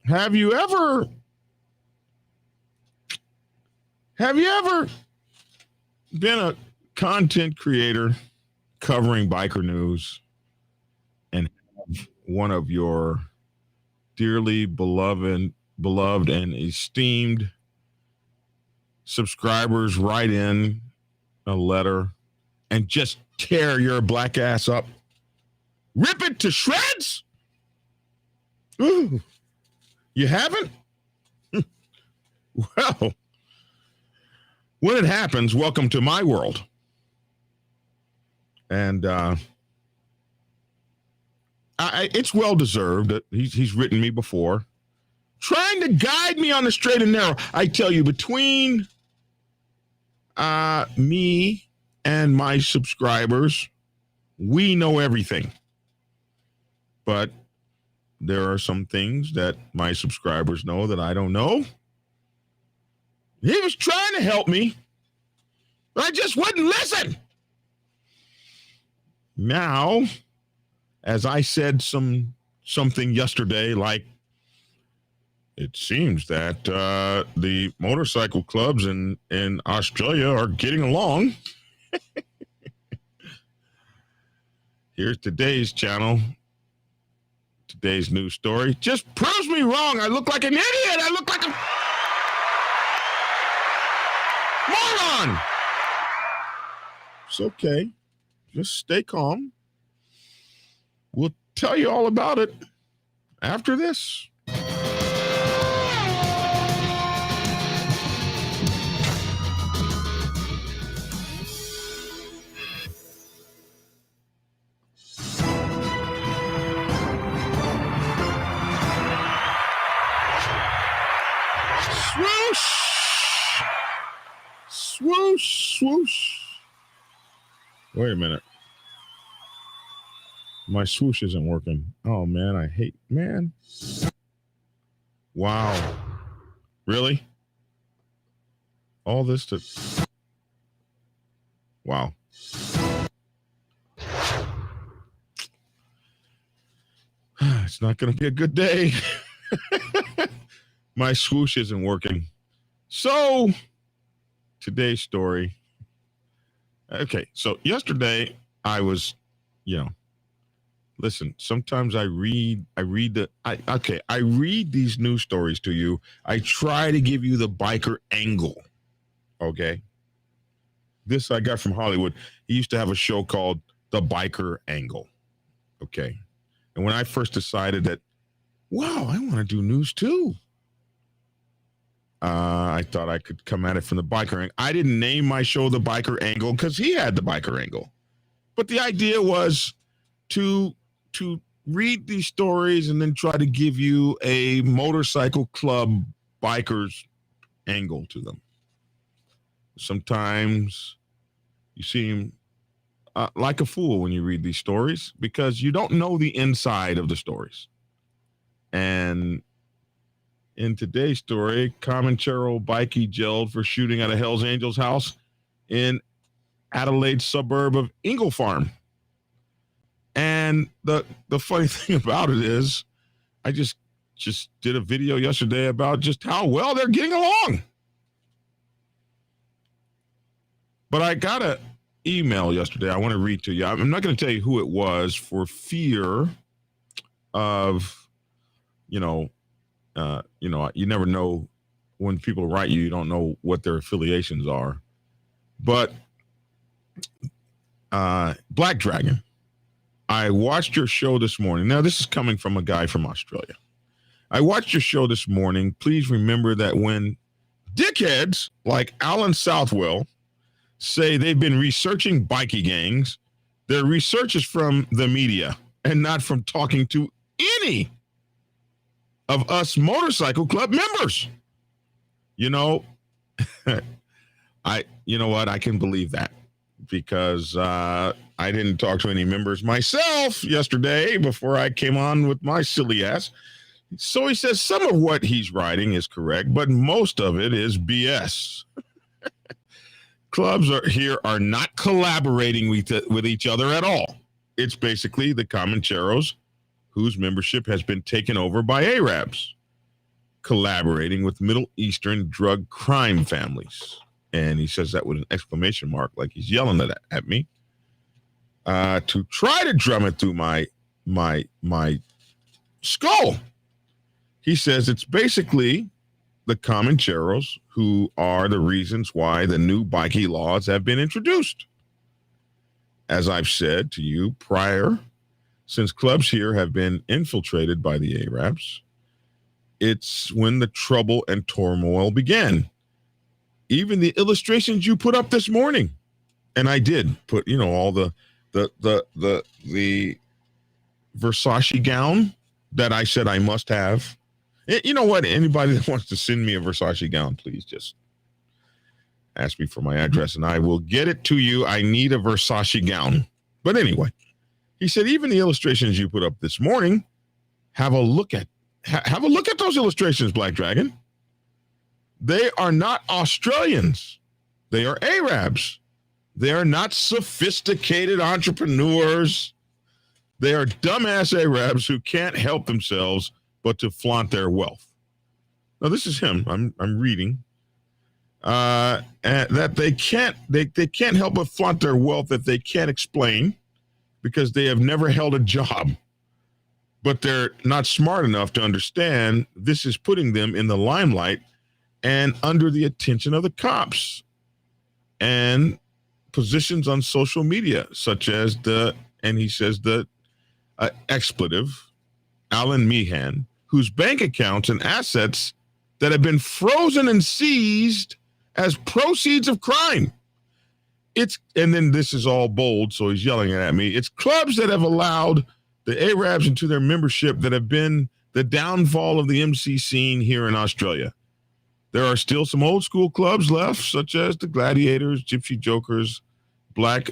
Have you ever been a content creator covering biker news and have one of your dearly beloved and esteemed subscribers write in a letter and just tear your black ass up? Rip it to shreds? Ooh. You haven't? Well, when it happens, welcome to my world. And it's well deserved. He's written me before, trying to guide me on the straight and narrow. I tell you, between me and my subscribers, we know everything. But there are some things that my subscribers know that I don't know. He was trying to help me, but I just wouldn't listen. Now, as I said something yesterday, like, it seems that the motorcycle clubs in Australia are getting along. Here's today's channel. Today's news story just proves me wrong. I look like an idiot. I look like a moron. It's okay. Just stay calm. We'll tell you all about it after this. Swoosh, swoosh. Wait a minute. My swoosh isn't working. Oh, man, man. Wow. Really? All this to... Wow. It's not going to be a good day. My swoosh isn't working. So... Today's story. Okay, so yesterday I was, listen, sometimes I read these news stories to you. I try to give you the biker angle. Okay. This I got from Hollywood. He used to have a show called The Biker Angle. Okay. And when I first decided that, wow, I want to do news too. I thought I could come at it from the biker angle. I didn't name my show The Biker Angle because he had the biker angle. But the idea was to read these stories and then try to give you a motorcycle club biker's angle to them. Sometimes you seem like a fool when you read these stories because you don't know the inside of the stories. And in today's story, Comanchero bikie jailed for shooting at a Hells Angels house in Adelaide suburb of Ingle Farm. And the funny thing about it is, I just did a video yesterday about just how well they're getting along. But I got an email yesterday I want to read to you. I'm not going to tell you who it was for fear of, you never know when people write you don't know what their affiliations are. But Black Dragon, I watched your show this morning. Now, this is coming from a guy from Australia. I watched your show this morning. Please remember that when dickheads like Alan Southwell say they've been researching bikie gangs, their research is from the media and not from talking to any of us motorcycle club members. You know what? I can believe that because I didn't talk to any members myself yesterday before I came on with my silly ass. So he says some of what he's writing is correct, but most of it is BS. Clubs are not collaborating with each other at all. It's basically the Comancheros whose membership has been taken over by Arabs. collaborating with Middle Eastern drug crime families. And he says that with an exclamation mark, like he's yelling at me, to try to drum it through my skull. He says it's basically the Comancheros who are the reasons why the new bikie laws have been introduced. As I've said to you prior, since clubs here have been infiltrated by the Arabs, it's when the trouble and turmoil began. Even the illustrations you put up this morning, and I did put, all the Versace gown that I said I must have. You know what? Anybody that wants to send me a Versace gown, please just ask me for my address and I will get it to you. I need a Versace gown. But anyway, he said, even the illustrations you put up this morning, have a look at those illustrations, Black Dragon. They are not Australians. They are Arabs. They are not sophisticated entrepreneurs. They are dumbass Arabs who can't help themselves but to flaunt their wealth. Now, this is him. I'm reading. And that they can't help but flaunt their wealth that they can't explain because they have never held a job. But they're not smart enough to understand this is putting them in the limelight and under the attention of the cops and positions on social media, such as the expletive, Alan Meehan, whose bank accounts and assets that have been frozen and seized as proceeds of crime. And then this is all bold, so he's yelling at me. It's clubs that have allowed the Arabs into their membership that have been the downfall of the MC scene here in Australia. There are still some old school clubs left, such as the Gladiators, Gypsy Jokers, Black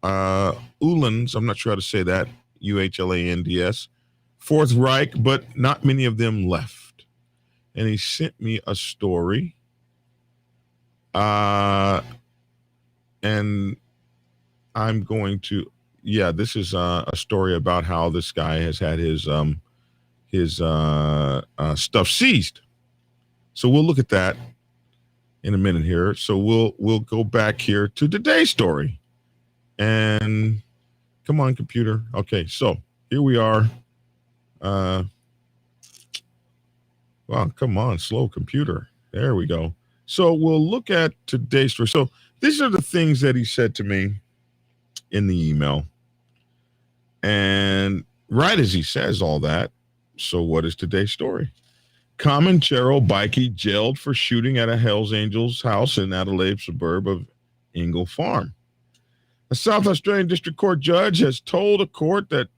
Uhlans, I'm not sure how to say that, Uhlands, Fourth Reich, but not many of them left. And he sent me a story. And I'm going to, this is a story about how this guy has had his stuff seized. So we'll look at that in a minute here. So we'll go back here to today's story. And come on, computer. Okay, so here we are. Wow, come on, slow computer. There we go. So we'll look at today's story. So these are the things that he said to me in the email. And right as he says all that, so what is today's story? Comanchero bikie jailed for shooting at a Hells Angels house in Adelaide suburb of Ingle Farm. A South Australian District Court judge has told a court that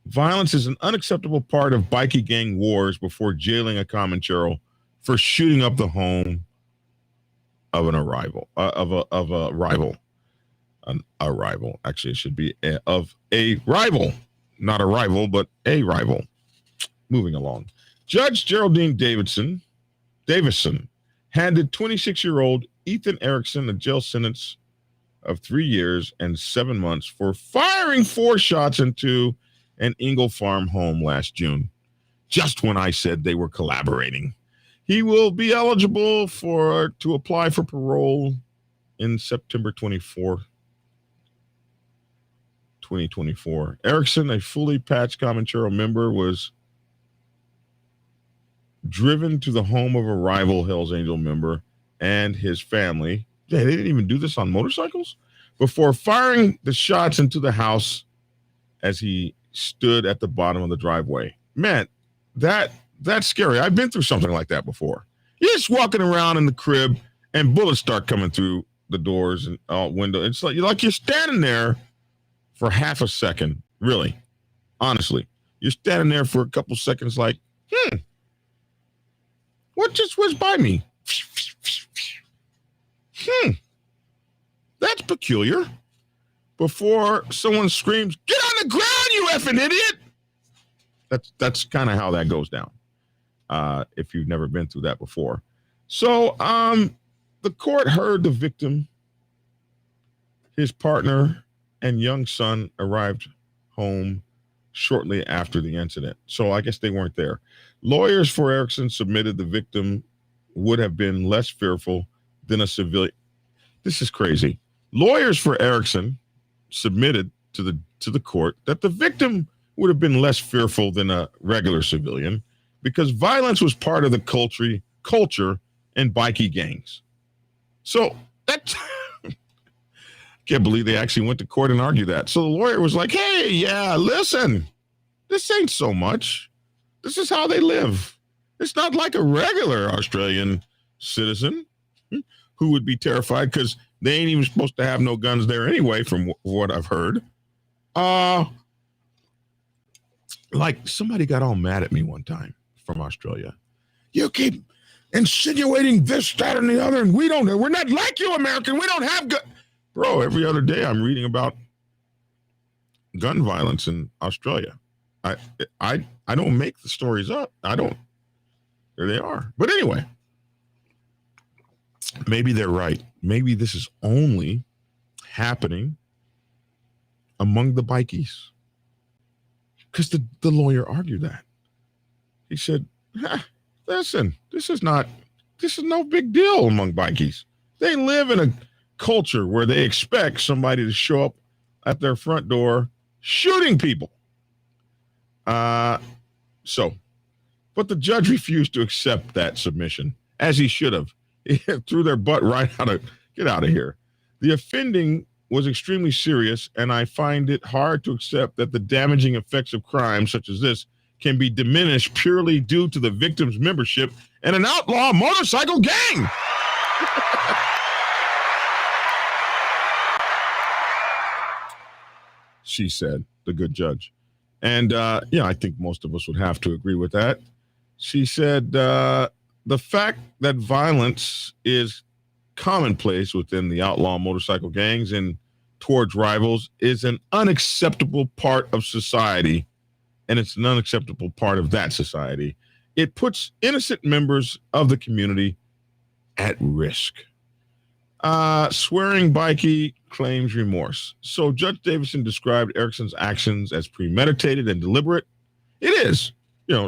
violence is an unacceptable part of bikie gang wars before jailing a Comanchero for shooting up the home of a rival. Actually, it should be of a rival, not a rival, but a rival. Moving along. Judge Geraldine Davison handed 26-year-old Ethan Erickson a jail sentence of 3 years and 7 months for firing 4 shots into an Ingle Farm home last June, just when I said they were collaborating. He will be eligible to apply for parole in September 24, 2024. Erickson, a fully patched Comanchero member, was driven to the home of a rival Hells Angel member and his family. Yeah, they didn't even do this on motorcycles? Before firing the shots into the house as he stood at the bottom of the driveway. Man, that's scary. I've been through something like that before. You're just walking around in the crib and bullets start coming through the doors and window. It's like you're standing there for half a second. Really, honestly, you're standing there for a couple seconds like, what just whizzed by me? That's peculiar. Before someone screams, "Get on the ground, you effing idiot!" That's kind of how that goes down. If you've never been through that before. So the court heard the victim, his partner, and young son arrived home shortly after the incident. So I guess they weren't there. Lawyers for Erickson submitted the victim would have been less fearful than a civilian. This is crazy. Lawyers for Erickson submitted to the court that the victim would have been less fearful than a regular civilian because violence was part of the culture and bikie gangs. So that can't believe they actually went to court and argued that. So the lawyer was like, hey, yeah, listen, this ain't so much. This is how they live. It's not like a regular Australian citizen who would be terrified because they ain't even supposed to have no guns there anyway, from what I've heard. Like somebody got all mad at me one time from Australia. You keep insinuating this, that, and the other, and we're not like you, American. We don't have guns. Bro, every other day I'm reading about gun violence in Australia. I don't make the stories up. I don't. There they are. But anyway, maybe they're right. Maybe this is only happening among the bikies. Because the lawyer argued that. He said, listen, this is no big deal among bikies. They live in a culture where they expect somebody to show up at their front door shooting people. But the judge refused to accept that submission, as he should have. He threw their butt right get out of here. The offending was extremely serious, and I find it hard to accept that the damaging effects of crime such as this can be diminished purely due to the victim's membership in an outlaw motorcycle gang. She said, the good judge. And, I think most of us would have to agree with that. She said, the fact that violence is commonplace within the outlaw motorcycle gangs and towards rivals is an unacceptable part of society, and it's an unacceptable part of that society. It puts innocent members of the community at risk. Swearing bikie claims remorse. So Judge Davison described Erickson's actions as premeditated and deliberate. It is,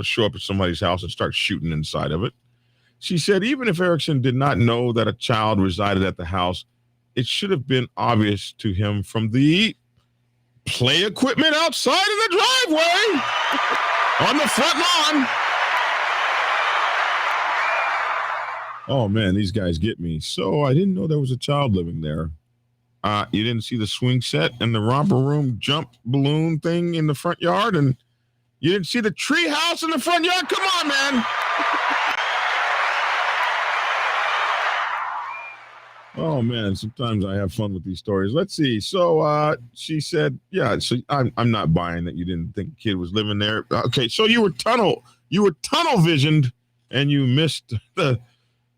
show up at somebody's house and start shooting inside of it. She said, even if Erickson did not know that a child resided at the house, it should have been obvious to him from the play equipment outside of the driveway on the front lawn. Oh, man, these guys get me. So I didn't know there was a child living there. You didn't see the swing set and the romper room jump balloon thing in the front yard, and you didn't see the tree house in the front yard? Come on, man. Oh, man, sometimes I have fun with these stories. Let's see. So she said, yeah, so I'm not buying that you didn't think a kid was living there. Okay, so you were tunnel visioned, and you missed the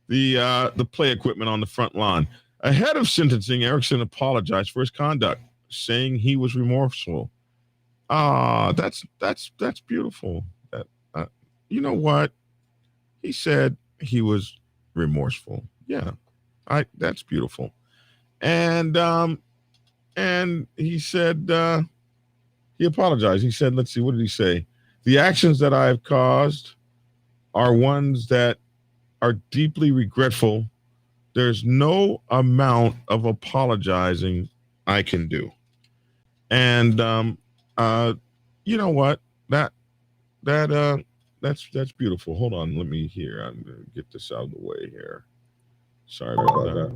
play equipment on the front lawn. Ahead of sentencing, Erickson apologized for his conduct, saying he was remorseful. That's beautiful. You know what? He said he was remorseful. Yeah. That's beautiful. And he said he apologized. He said, let's see, what did he say? The actions that I have caused are ones that are deeply regretful. There's no amount of apologizing I can do. And you know what? That's beautiful. Hold on, let me hear. I'm gonna get this out of the way here. Sorry about that.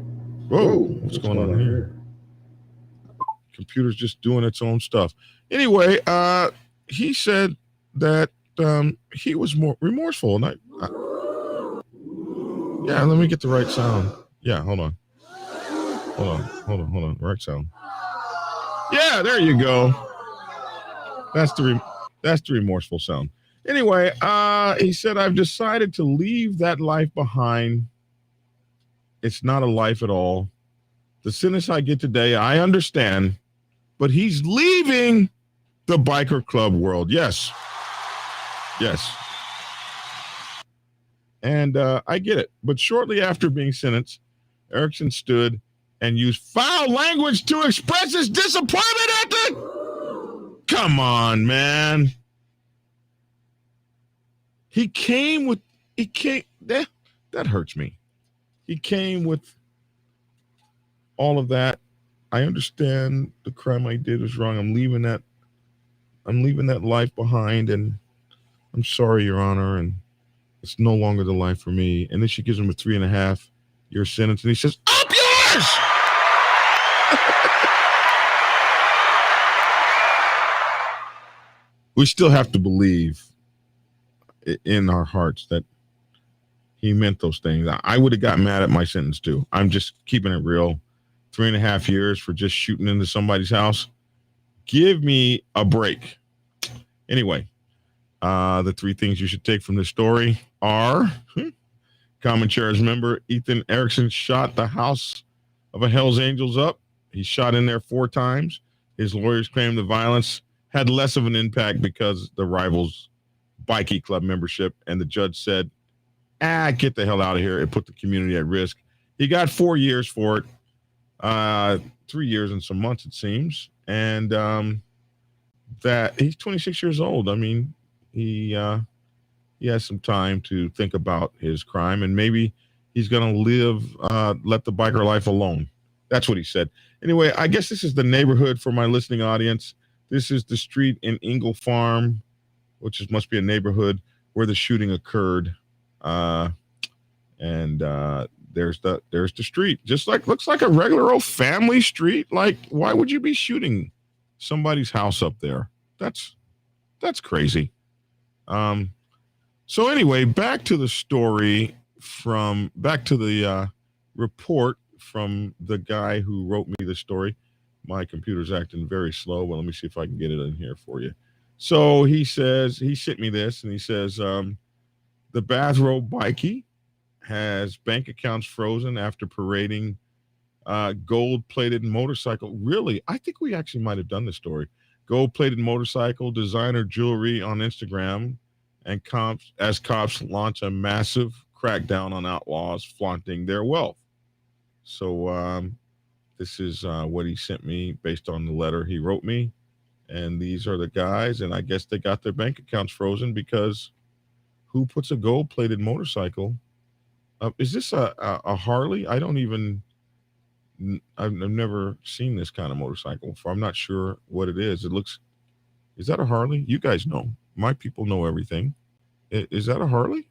Whoa, what's going on here? Computer's just doing its own stuff. Anyway, he said that he was more remorseful, and yeah, let me get the right sound. Yeah, hold on. Right sound. Yeah, there you go. That's the remorseful sound. Anyway, he said, I've decided to leave that life behind. It's not a life at all. The sentence I get today, I understand, but he's leaving the biker club world. Yes. And I get it. But shortly after being sentenced, Erickson stood and used foul language to express his disappointment at the come on, man. He came that hurts me. He came with all of that. I understand the crime I did was wrong. I'm leaving that life behind, and I'm sorry, Your Honor, and it's no longer the life for me. And then she gives him a 3.5-year sentence, and he says, "Up yours!" We still have to believe in our hearts that he meant those things. I would have got mad at my sentence too. I'm just keeping it real. 3.5 years for just shooting into somebody's house. Give me a break. Anyway, the 3 things you should take from this story are Comanchero's member Ethan Erickson shot the house of a Hells Angels up. He shot in there 4 times. His lawyers claim the violence had less of an impact because the rivals' bikie club membership, and the judge said, get the hell out of here. It put the community at risk. He got 4 years for it. 3 years and some months, it seems. And that he's 26 years old. I mean, he has some time to think about his crime, and maybe he's going to let the biker life alone. That's what he said. Anyway, I guess this is the neighborhood for my listening audience. This is the street in Ingle Farm, which must be a neighborhood where the shooting occurred. There's the street. Looks like a regular old family street. Like, why would you be shooting somebody's house up there? That's crazy. So anyway, back to the story back to the report from the guy who wrote me the story. My computer's acting very slow. Well, let me see if I can get it in here for you. So he says, he sent me this, and he says, the bathrobe bikie has bank accounts frozen after parading gold-plated motorcycle. Really? I think we actually might have done this story. Gold-plated motorcycle, designer jewelry on Instagram, and cops launch a massive crackdown on outlaws flaunting their wealth. So this is what he sent me based on the letter he wrote me. And these are the guys, and I guess they got their bank accounts frozen because who puts a gold-plated motorcycle up? Is this a Harley? I've never seen this kind of motorcycle before. I'm not sure what it is. Is that a Harley? You guys know. My people know everything. Is that a Harley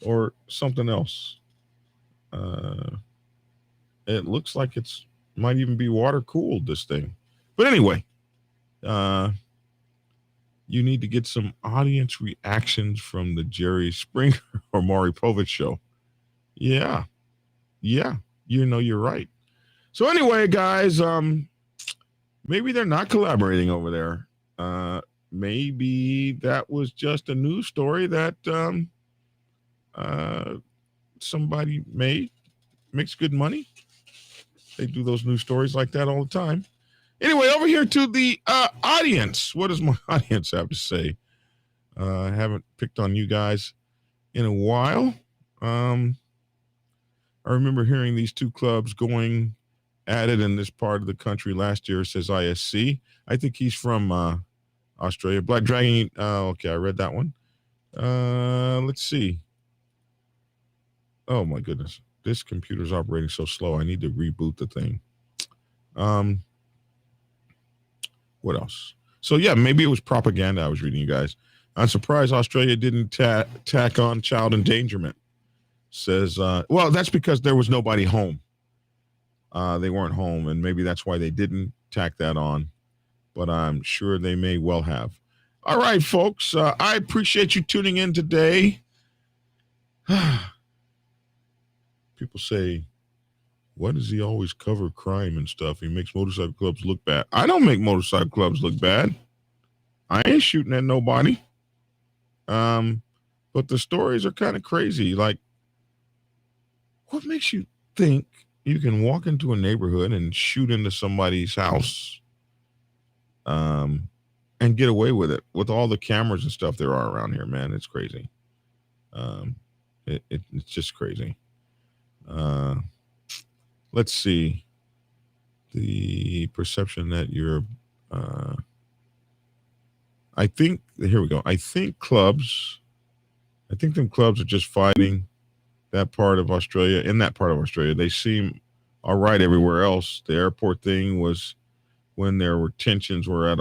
or something else? It looks like might even be water cooled, this thing. But anyway, you need to get some audience reactions from the Jerry Springer or Maury Povich show. Yeah, you're right. So anyway, guys, maybe they're not collaborating over there. Maybe that was just a news story that somebody makes good money. They do those news stories like that all the time. Anyway, over here to the audience. What does my audience have to say? I haven't picked on you guys in a while. I remember hearing these 2 clubs going at it in this part of the country last year, says ISC. I think he's from Australia. Black Dragon. Okay, I read that one. Let's see. Oh, my goodness. This computer's operating so slow. I need to reboot the thing. What else? So, yeah, maybe it was propaganda I was reading, you guys. I'm surprised Australia didn't tack on child endangerment. Says, well, that's because there was nobody home. They weren't home, and maybe that's why they didn't tack that on. But I'm sure they may well have. All right, folks. I appreciate you tuning in today. People say, why does he always cover crime and stuff? He makes motorcycle clubs look bad. I don't make motorcycle clubs look bad. I ain't shooting at nobody. But the stories are kind of crazy. Like, what makes you think you can walk into a neighborhood and shoot into somebody's house and get away with it with all the cameras and stuff there are around here, man? It's crazy. It's just crazy. Let's see. The perception that you're I think here we go. I think them clubs are just fighting that part of Australia. In that part of Australia, they seem all right everywhere else. The airport thing was when there were tensions were at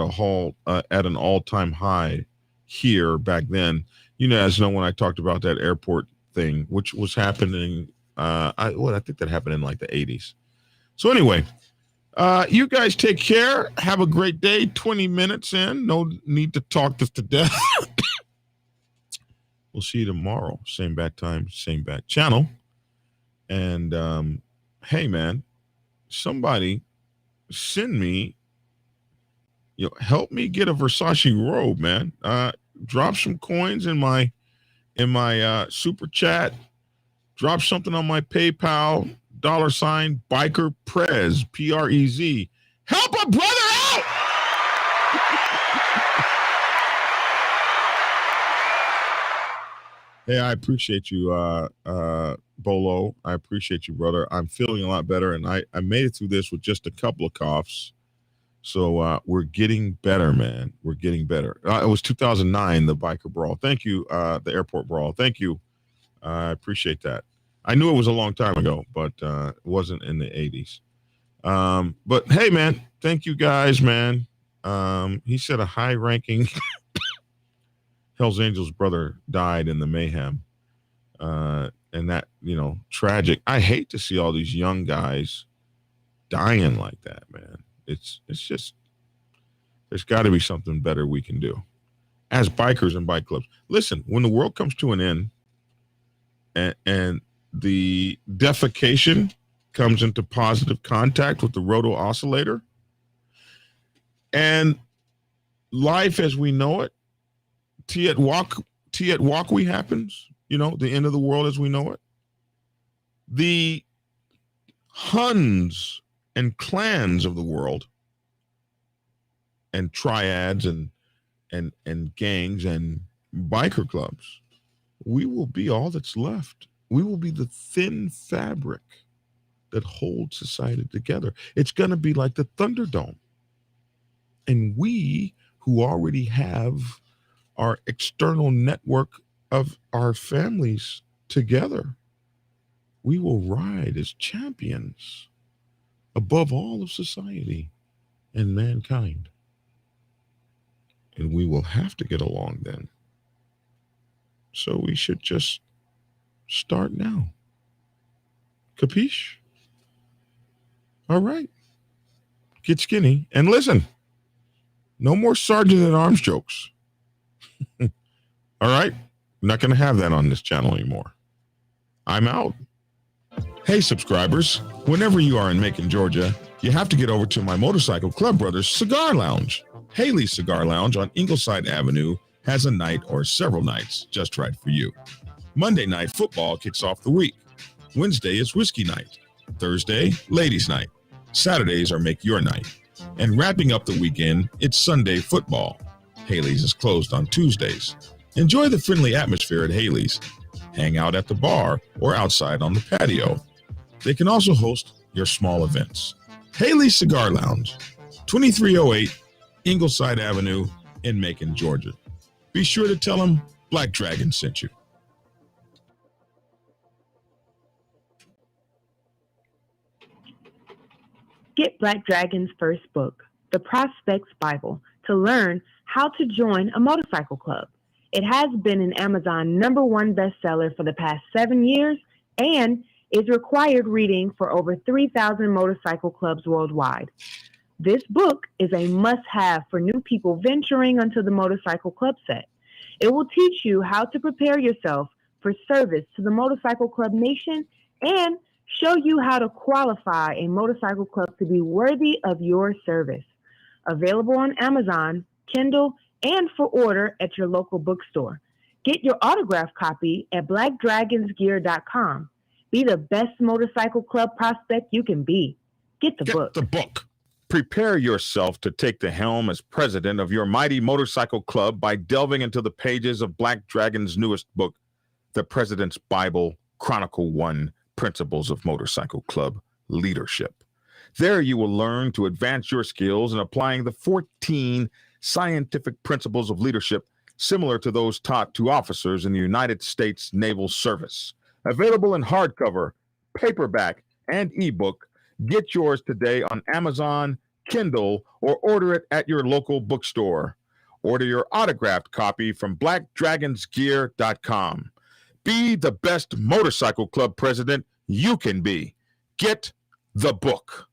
at an all-time high here back then. As when I talked about that airport thing, which was happening, I think that happened in like the 80s. So anyway, you guys take care. Have a great day. 20 minutes in. No need to talk this to death. We'll see you tomorrow. Same bat time, same bat channel. And hey, man, somebody send me, help me get a Versace robe, man. Drop some coins in my super chat. Drop something on my PayPal. $ Biker Prez, Prez. Help a brother out! Hey, I appreciate you, Bolo. I appreciate you, brother. I'm feeling a lot better, and I made it through this with just a couple of coughs. So we're getting better, man. We're getting better. It was 2009, the biker brawl. Thank you, the airport brawl. Thank you. I appreciate that. I knew it was a long time ago, but it wasn't in the 80s. But hey, man, thank you guys, man. He said a high-ranking Hells Angels brother died in the mayhem. And that, tragic. I hate to see all these young guys dying like that, man. It's just, there's got to be something better we can do as bikers and bike clubs. Listen, when the world comes to an end and the defecation comes into positive contact with the roto oscillator and life as we know it, Tiet Walkway happens, the end of the world as we know it. The Huns and clans of the world and triads and gangs and biker clubs, we will be all that's left. We will be the thin fabric that holds society together. It's going to be like the Thunderdome. And we who already have our external network of our families together, we will ride as champions above all of society and mankind. And we will have to get along then. So we should just start now. Capiche? All right. Get skinny. And listen, no more sergeant at arms jokes. All right? I'm not going to have that on this channel anymore. I'm out. Hey, subscribers. Whenever you are in Macon, Georgia, you have to get over to my Motorcycle Club Brothers Cigar Lounge. Haley's Cigar Lounge on Ingleside Avenue has a night or several nights just right for you. Monday night football kicks off the week. Wednesday is whiskey night. Thursday, ladies night. Saturdays are make your night. And wrapping up the weekend, it's Sunday football. Haley's is closed on Tuesdays. Enjoy the friendly atmosphere at Haley's. Hang out at the bar or outside on the patio. They can also host your small events. Haley's Cigar Lounge, 2308 Ingleside Avenue in Macon, Georgia. Be sure to tell them Black Dragon sent you. Get Black Dragon's first book, The Prospects Bible, to learn how to join a motorcycle club. It has been an Amazon #1 bestseller for the past 7 years and is required reading for over 3,000 motorcycle clubs worldwide. This book is a must-have for new people venturing onto the motorcycle club set. It will teach you how to prepare yourself for service to the motorcycle club nation and show you how to qualify a motorcycle club to be worthy of your service. Available on Amazon, Kindle, and for order at your local bookstore. Get your autographed copy at blackdragonsgear.com. Be the best motorcycle club prospect you can be. Get the book. Get the book. Prepare yourself to take the helm as president of your mighty motorcycle club by delving into the pages of Black Dragon's newest book, The President's Bible, Chronicle 1, Principles of Motorcycle Club Leadership. There you will learn to advance your skills in applying the 14 scientific principles of leadership similar to those taught to officers in the United States Naval Service. Available in hardcover, paperback, and ebook. Get yours today on Amazon, Kindle, or order it at your local bookstore. Order your autographed copy from blackdragonsgear.com. Be the best motorcycle club president you can be. Get the book.